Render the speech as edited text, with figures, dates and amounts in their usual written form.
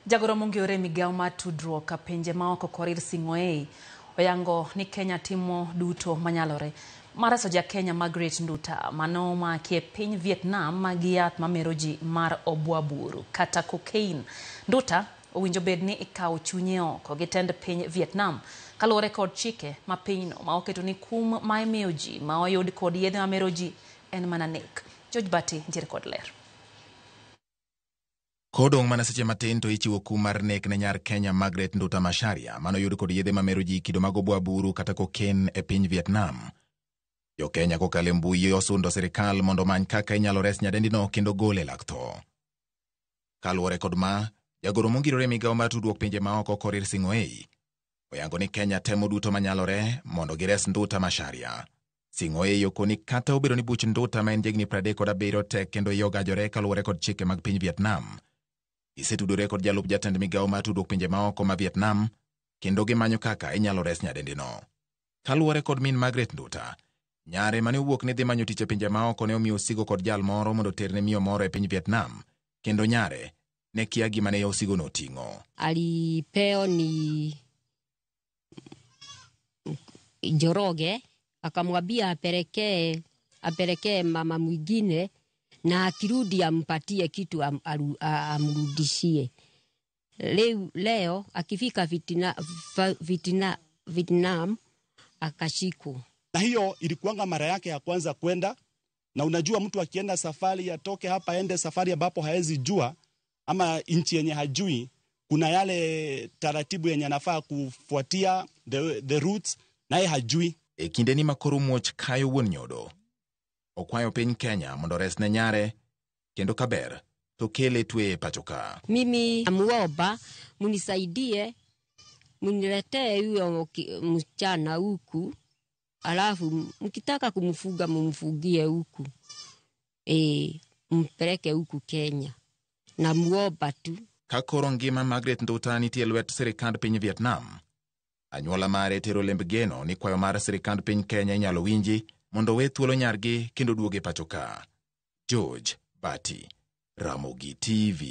Jagoro Mungiore migao mar tudruok ka pinje maoko Korir Sing'oei oyango ni Kenya timo duto manyalore mar reso ja-Kenya Margaret Nduta mano makie piny Vietnam gi yath mamero ji mar obwaburu kata cocaine. Nduta owinjo bed ni ikawo chunye oko gi tend piny Vietnam kaluwore kod chike ma pinyno ma oketo ni kum ma imiyo ji ma oyud kod yedhe mamero ji en mana nek. George Bati ntiere kod ler. Kodong mana seche matin to ichiwo kum mar nek ne nyar Kenya Margaret Nduta Macharia manoyud kod yedhe mamero ji kido mag obwaburu kata cocaine e piny Vietnam. Jo Kenya kokalo mbui osundo sirikal mondo many kaka inyalo res nyadendino kendo gole lak tho. Kaluwore kod ma, jagoro mongirore migao mar tudruok pinje maoko Korir Sing'oei oyango ni Kenya temo duto manyalore mondo gires Nduta Macharia. Sing'oei okoni kata obedo ni buch Nduta ma en jegni 37 tek kendo yogajore kaluwore kod chike mag piny Vietnam. Isetudore kod jalup jatend migao mar tudruok pinje maoko ma Vietnam kendo gimanyo kaka inyalo res nyadendino. Kaluwore kod min Margaret Nduta, nyare mane owuok ni dhi manyo tich e pinje maoko ne omiyo osigo kod jal moro mondo terne miyo moro e piny Vietnam, kendo nyare ne kia gima ne osigo noting'o. Alipeo ni Njoroge akamwambia apelekee mama mwingine na akirudi ampatie kitu amrudishie. Leo akifika Vietnam akashikwa. Na hiyo ilikuanga mara yake ya kwanza kwenda, na unajua mtu akienda safari atoke hapa aende safari ambapo haezi jua ama nchi yenye hajui, kuna yale taratibu yenye anafaa kufuatia the routes naye hajui. E kinde ni makoro muoch kayo wuon nyodo, okwayo piny Kenya mondo resne nyare kendo kaber to kele twe pachoka. Mimi amuomba munisaidie, muniletee huyo msichana huku, alafu mkitaka kumfuga mumfugie huku, mpeleke huku Kenya, na muomba tu. Kakoro ngima Margaret Nduta nitie lwet sirikand piny Vietnam, anyuola mare tero lemb geno ni kwayo mar sirikand piny Kenya inyalo winji mondo we thuolo nyargi kendo duoge pachoka. George Bati, Ramogi TV.